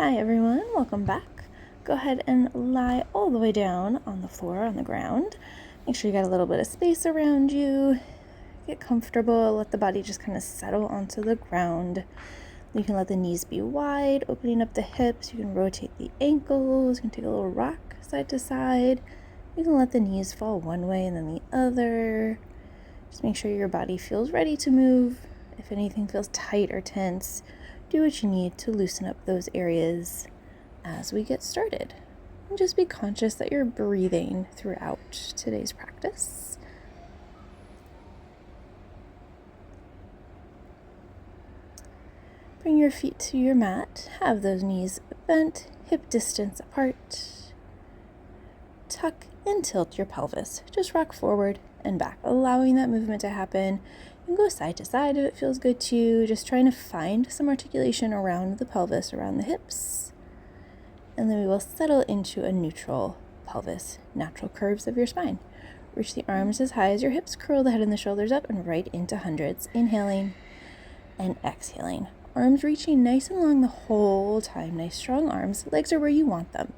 Hi everyone, welcome back. Go ahead and lie all the way down on the floor, on the ground. Make sure you got a little bit of space around you. Get comfortable, let the body just kind of settle onto the ground. You can let the knees be wide, opening up the hips. You can rotate the ankles. You can take a little rock side to side. You can let the knees fall one way and then the other. Just make sure your body feels ready to move. If anything feels tight or tense, do what you need to loosen up those areas as we get started. And just be conscious that you're breathing throughout today's practice. Bring your feet to your mat. Have those knees bent, hip distance apart. Tuck and tilt your pelvis. Just rock forward and back, allowing that movement to happen. You can go side to side if it feels good to you, just trying to find some articulation around the pelvis, around the hips. And then we will settle into a neutral pelvis, natural curves of your spine. Reach the arms as high as your hips, curl the head and the shoulders up and right into hundreds. Inhaling and exhaling. Arms reaching nice and long the whole time. Nice strong arms. Legs are where you want them.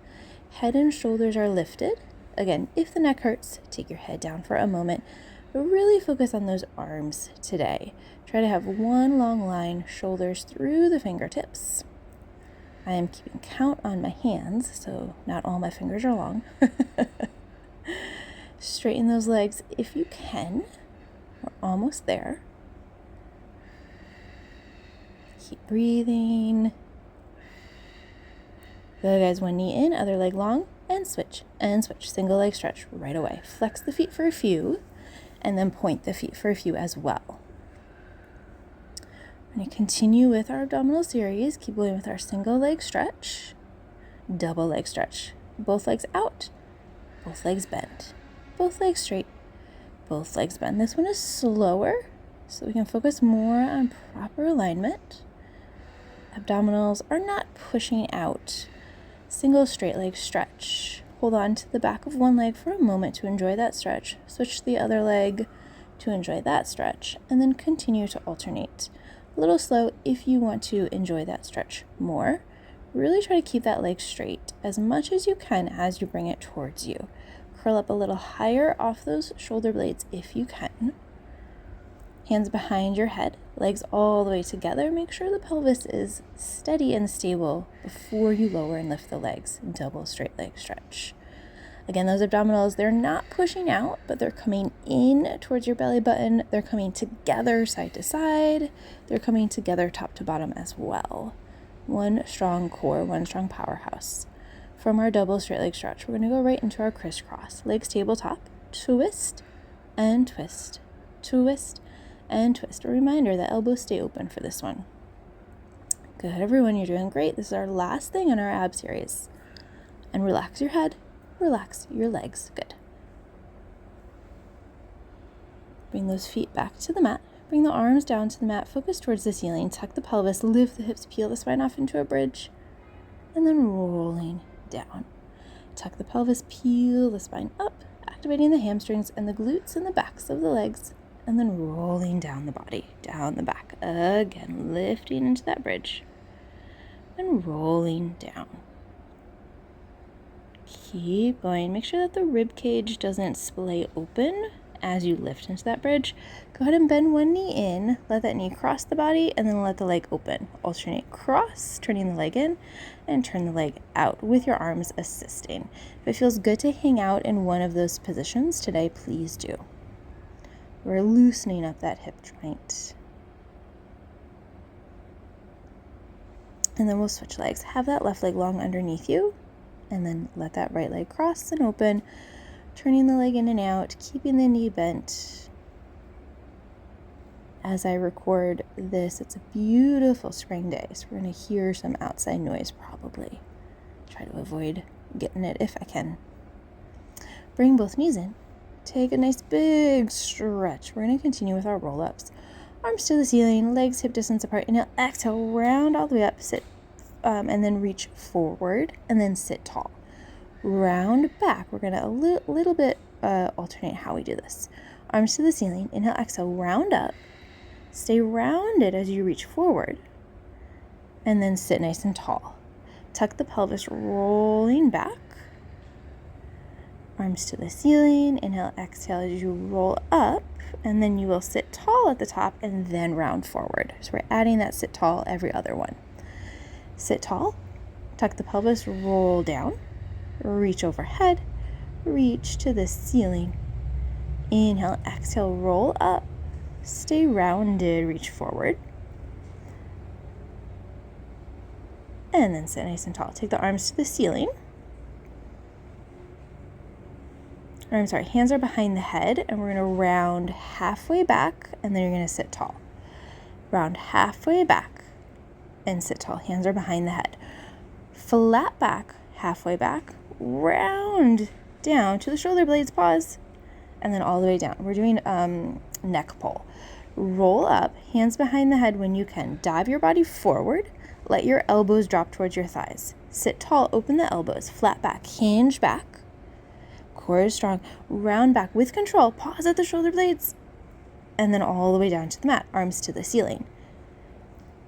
Head and shoulders are lifted. Again, if the neck hurts, take your head down for a moment. But really focus on those arms today. Try to have one long line, shoulders through the fingertips. I am keeping count on my hands, so not all my fingers are long. Straighten those legs if you can. We're almost there. Keep breathing. Good, guys. One knee in, other leg long, and switch, and switch. Single leg stretch right away. Flex the feet for a few. And then point the feet for a few as well. We're going to continue with our abdominal series. Keep going with our single leg stretch, double leg stretch. Both legs out, both legs bent, both legs straight, both legs bent. This one is slower, so we can focus more on proper alignment. Abdominals are not pushing out. Single straight leg stretch. Hold on to the back of one leg for a moment to enjoy that stretch. Switch to the other leg to enjoy that stretch, and then continue to alternate. A little slow if you want to enjoy that stretch more. Really try to keep that leg straight as much as you can as you bring it towards you. Curl up a little higher off those shoulder blades if you can. Hands behind your head, legs all the way together. Make sure the pelvis is steady and stable before you lower and lift the legs. Double straight leg stretch. Again, those abdominals, they're not pushing out, but they're coming in towards your belly button. They're coming together side to side. They're coming together top to bottom as well. One strong core, one strong powerhouse. From our double straight leg stretch, we're going to go right into our crisscross. Legs tabletop, twist and twist, twist and twist. A reminder that elbows stay open for this one. Good, everyone, you're doing great. This is our last thing in our ab series. And relax your head, relax your legs. Good. Bring those feet back to the mat. Bring the arms down to the mat. Focus towards the ceiling. Tuck the pelvis, lift the hips, peel the spine off into a bridge. And then rolling down. Tuck the pelvis, peel the spine up, activating the hamstrings and the glutes and the backs of the legs. And then rolling down the body, down the back. Again, lifting into that bridge. And rolling down. Keep going. Make sure that the rib cage doesn't splay open as you lift into that bridge. Go ahead and bend one knee in. Let that knee cross the body and then let the leg open. Alternate cross, turning the leg in, and turn the leg out with your arms assisting. If it feels good to hang out in one of those positions today, please do. We're loosening up that hip joint. And then we'll switch legs. Have that left leg long underneath you. And then let that right leg cross and open. Turning the leg in and out. Keeping the knee bent. As I record this, it's a beautiful spring day. So we're going to hear some outside noise probably. Try to avoid getting it if I can. Bring both knees in. Take a nice big stretch. We're going to continue with our roll-ups. Arms to the ceiling, legs hip distance apart. Inhale, exhale, round all the way up, sit, and then reach forward, and then sit tall. Round back. We're going to a little bit alternate how we do this. Arms to the ceiling. Inhale, exhale, round up. Stay rounded as you reach forward. And then sit nice and tall. Tuck the pelvis, rolling back. Arms to the ceiling. Inhale, exhale as you roll up, and then you will sit tall at the top and then round forward. So we're adding that sit tall every other one. Sit tall, tuck the pelvis, roll down, reach overhead, reach to the ceiling. Inhale, exhale, roll up, stay rounded, reach forward. And then sit nice and tall. Take the arms to the ceiling. Hands are behind the head, and we're going to round halfway back, and then you're going to sit tall. Round halfway back and sit tall. Hands are behind the head. Flat back, halfway back, round down to the shoulder blades, pause, and then all the way down. We're doing neck pull. Roll up, hands behind the head when you can. Dive your body forward. Let your elbows drop towards your thighs. Sit tall, open the elbows, flat back, hinge back. Core is strong. Round back with control. Pause at the shoulder blades. And then all the way down to the mat. Arms to the ceiling.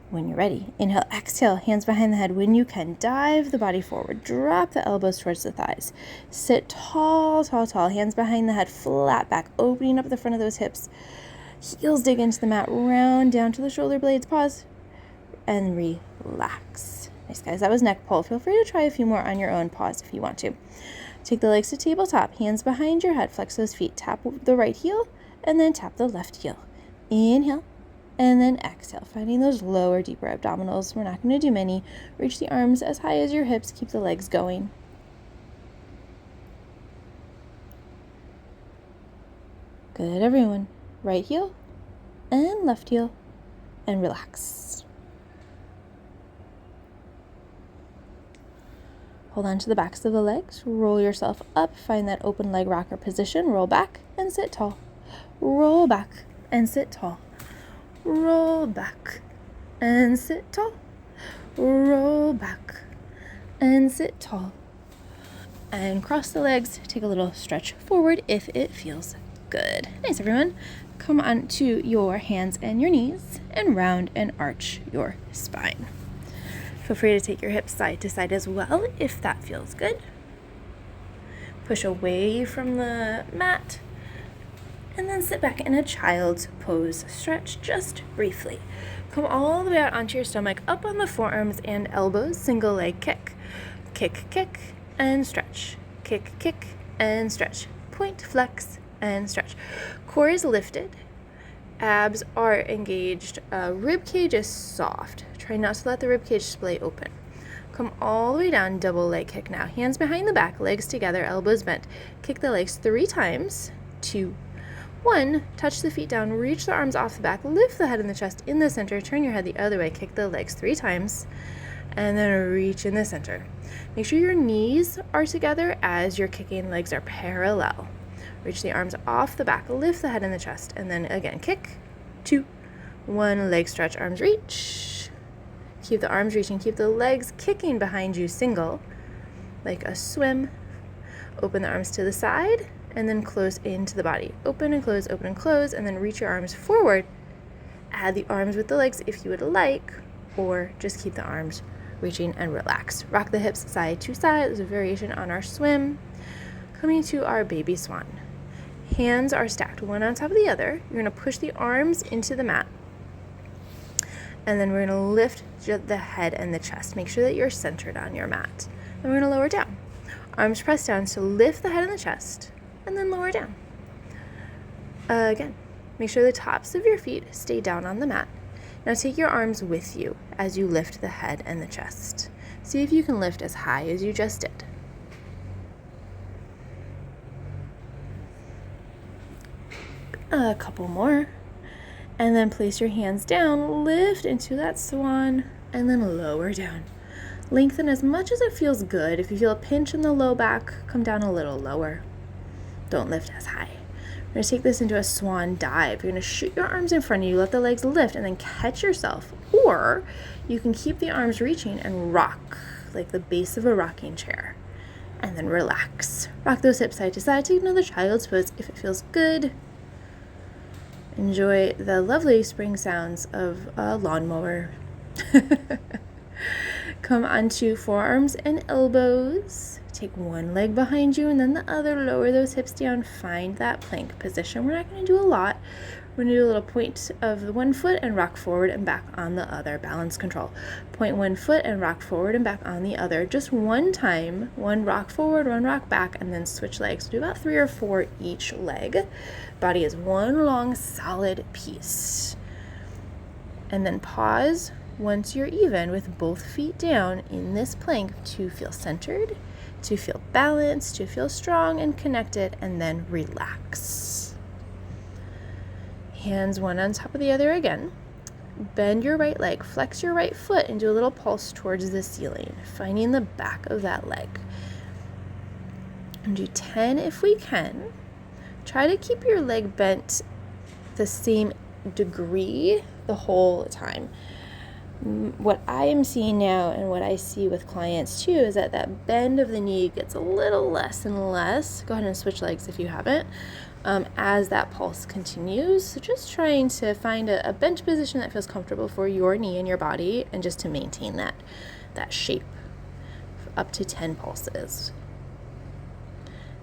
When you're ready, inhale, exhale, hands behind the head when you can. Dive the body forward. Drop the elbows towards the thighs. Sit tall, tall, tall. Hands behind the head, flat back, opening up the front of those hips. Heels dig into the mat. Round down to the shoulder blades. Pause. And relax. Nice, guys. That was neck pull. Feel free to try a few more on your own. Pause if you want to. Take the legs to tabletop. Hands behind your head. Flex those feet. Tap the right heel and then tap the left heel. Inhale and then exhale. Finding those lower, deeper abdominals. We're not going to do many. Reach the arms as high as your hips. Keep the legs going. Good, everyone. Right heel and left heel and relax. Hold on to the backs of the legs, roll yourself up, find that open leg rocker position, roll back and sit tall. Roll back and sit tall. Roll back and sit tall. Roll back and sit tall. And cross the legs, take a little stretch forward if it feels good. Nice, everyone. Come on to your hands and your knees and round and arch your spine. Feel free to take your hips side to side as well if that feels good. Push away from the mat and then sit back in a child's pose. Stretch just briefly. Come all the way out onto your stomach, up on the forearms and elbows, single leg kick. Kick, kick, and stretch. Kick, kick, and stretch. Point, flex, and stretch. Core is lifted. Abs are engaged. Rib cage is soft. Try not to let the rib cage splay open. Come all the way down, double leg kick now. Hands behind the back, legs together, elbows bent. Kick the legs 3 times. 2, 1. Touch the feet down, reach the arms off the back, lift the head and the chest in the center, turn your head the other way, kick the legs 3 times, and then reach in the center. Make sure your knees are together as you're kicking, legs are parallel. Reach the arms off the back, lift the head and the chest, and then again, kick, 2, 1, leg stretch, arms reach. Keep the arms reaching, keep the legs kicking behind you, single, like a swim. Open the arms to the side, and then close into the body. Open and close, and then reach your arms forward. Add the arms with the legs if you would like, or just keep the arms reaching and relax. Rock the hips side to side. There's a variation on our swim. Coming to our baby swan. Hands are stacked one on top of the other. You're going to push the arms into the mat. And then we're going to lift the head and the chest. Make sure that you're centered on your mat. And we're going to lower down. Arms pressed down, so lift the head and the chest, and then lower down. Again, make sure the tops of your feet stay down on the mat. Now take your arms with you as you lift the head and the chest. See if you can lift as high as you just did. A couple more. And then place your hands down, lift into that swan, and then lower down. Lengthen as much as it feels good. If you feel a pinch in the low back, come down a little lower. Don't lift as high. We're going to take this into a swan dive. You're going to shoot your arms in front of you, let the legs lift, and then catch yourself. Or you can keep the arms reaching and rock, like the base of a rocking chair. And then relax. Rock those hips side to side. Take another child's pose if it feels good. Enjoy the lovely spring sounds of a lawnmower. Come onto forearms and elbows. Take one leg behind you and then the other. Lower those hips down. Find that plank position. We're not going to do a lot. We're going to do a little point of the one foot and rock forward and back on the other. Balance control. Point one foot and rock forward and back on the other. Just one time. One rock forward, one rock back, and then switch legs. Do about 3 or 4 each leg. Body is one long solid piece. And then pause once you're even with both feet down in this plank to feel centered, to feel balanced, to feel strong and connected, and then relax. Hands one on top of the other again. Bend your right leg, flex your right foot, and do a little pulse towards the ceiling, finding the back of that leg. And do 10 if we can. Try to keep your leg bent the same degree the whole time. What I am seeing now and what I see with clients too is that that bend of the knee gets a little less and less. Go ahead and switch legs if you haven't, as that pulse continues. So just trying to find a bent position that feels comfortable for your knee and your body, and just to maintain that shape up to 10 pulses.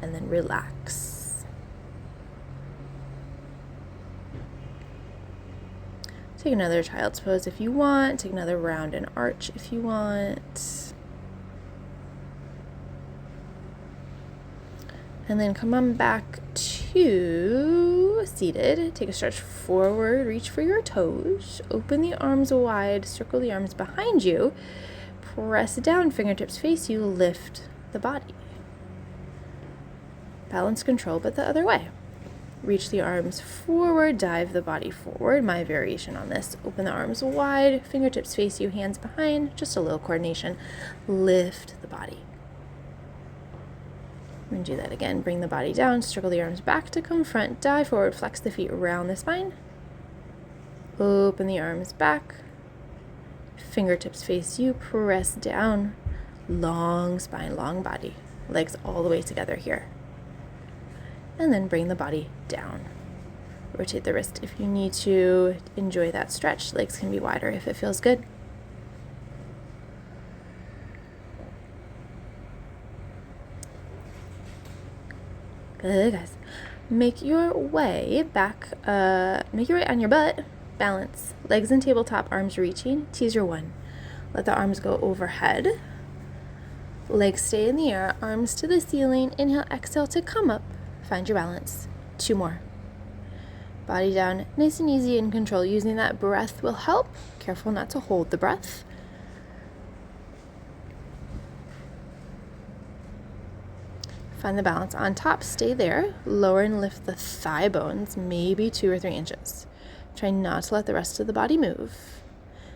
And then relax. Take another child's pose if you want. Take another round and arch if you want. And then come on back to seated. Take a stretch forward, reach for your toes. Open the arms wide, circle the arms behind you. Press down, fingertips face you, lift the body. Balance control, but the other way. Reach the arms forward, dive the body forward. My variation on this. Open the arms wide, fingertips face you, hands behind, just a little coordination. Lift the body. We're going to do that again. Bring the body down, circle the arms back to come front, dive forward, flex the feet around the spine. Open the arms back. Fingertips face you, press down. Long spine, long body. Legs all the way together here. And then bring the body down. Rotate the wrist if you need to. Enjoy that stretch. Legs can be wider if it feels good. Good, guys. Make your way back, make your way on your butt. Balance. Legs in tabletop, arms reaching. Teaser 1. Let the arms go overhead. Legs stay in the air, arms to the ceiling. Inhale, exhale to come up. Find your balance. 2 more. Body down, nice and easy in control. Using that breath will help. Careful not to hold the breath. Find the balance on top. Stay there. Lower and lift the thigh bones, maybe 2 or 3 inches. Try not to let the rest of the body move.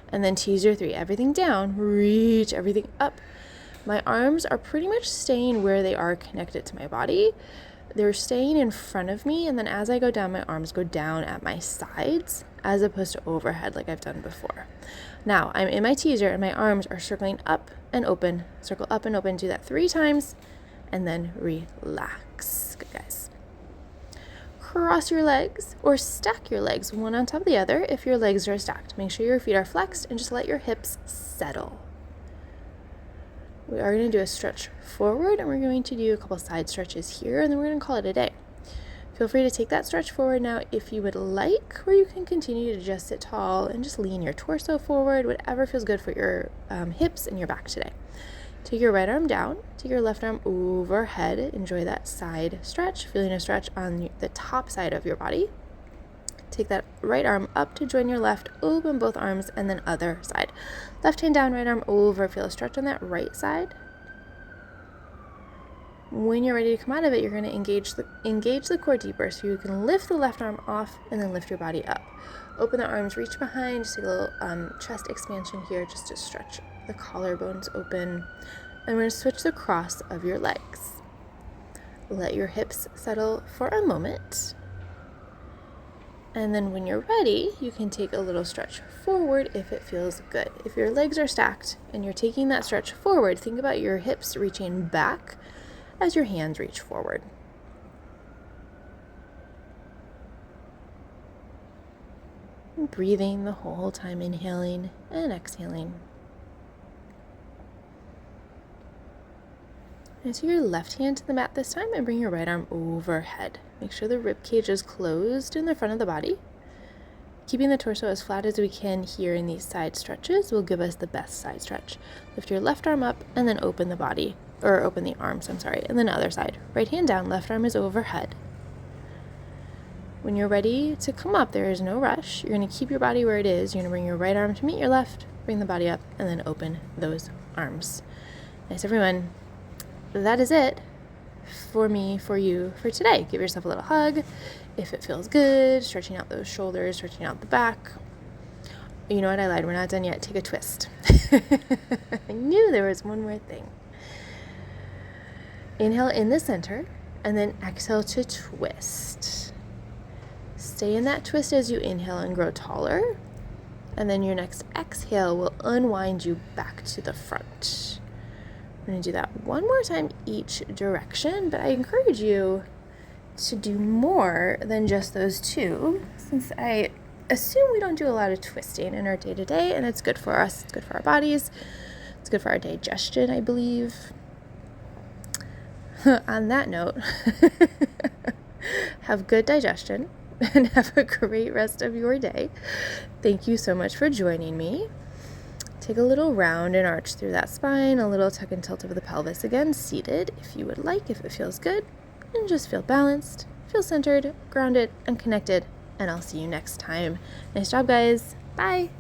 And then teaser 3. Everything down. Reach everything up. My arms are pretty much staying where they are connected to my body. They're staying in front of me, and then as I go down, my arms go down at my sides as opposed to overhead like I've done before. Now, I'm in my teaser, and my arms are circling up and open. Circle up and open. Do that 3 times, and then relax. Good, guys. Cross your legs or stack your legs one on top of the other if your legs are stacked. Make sure your feet are flexed and just let your hips settle. We are going to do a stretch forward, and we're going to do a couple side stretches here, and then we're going to call it a day. Feel free to take that stretch forward now if you would like, or you can continue to just sit tall and just lean your torso forward, whatever feels good for your hips and your back today. Take your right arm down, take your left arm overhead. Enjoy that side stretch, feeling a stretch on the top side of your body. Take that right arm up to join your left, open both arms, and then other side. Left hand down, right arm over, feel a stretch on that right side. When you're ready to come out of it, you're going to engage the core deeper, so you can lift the left arm off and then lift your body up. Open the arms, reach behind, just take a little chest expansion here just to stretch the collarbones open. And we're going to switch the cross of your legs. Let your hips settle for a moment. And then when you're ready, you can take a little stretch forward if it feels good. If your legs are stacked and you're taking that stretch forward, think about your hips reaching back as your hands reach forward. And breathing the whole time, inhaling and exhaling. Now take your left hand to the mat this time and bring your right arm overhead. Make sure the rib cage is closed in the front of the body. Keeping the torso as flat as we can here in these side stretches will give us the best side stretch. Lift your left arm up and then open the body, or open the arms, and then other side. Right hand down, left arm is overhead. When you're ready to come up, there is no rush. You're going to keep your body where it is. You're going to bring your right arm to meet your left, bring the body up, and then open those arms. Nice, everyone. That is it for me, for you, for today. Give yourself a little hug if it feels good, stretching out those shoulders, stretching out the back. You know what, I lied, we're not done yet. Take a twist. I knew there was one more thing. Inhale in the center, and then exhale to twist. Stay in that twist as you inhale and grow taller, and then your next exhale will unwind you back to the front. I'm going to do that one more time each direction, but I encourage you to do more than just those two, since I assume we don't do a lot of twisting in our day-to-day, and it's good for us, it's good for our bodies, it's good for our digestion, I believe. On that note, have good digestion and have a great rest of your day. Thank you so much for joining me. Take a little round and arch through that spine, a little tuck and tilt of the pelvis again, seated if you would like, if it feels good, and just feel balanced, feel centered, grounded, and connected, and I'll see you next time. Nice job, guys. Bye.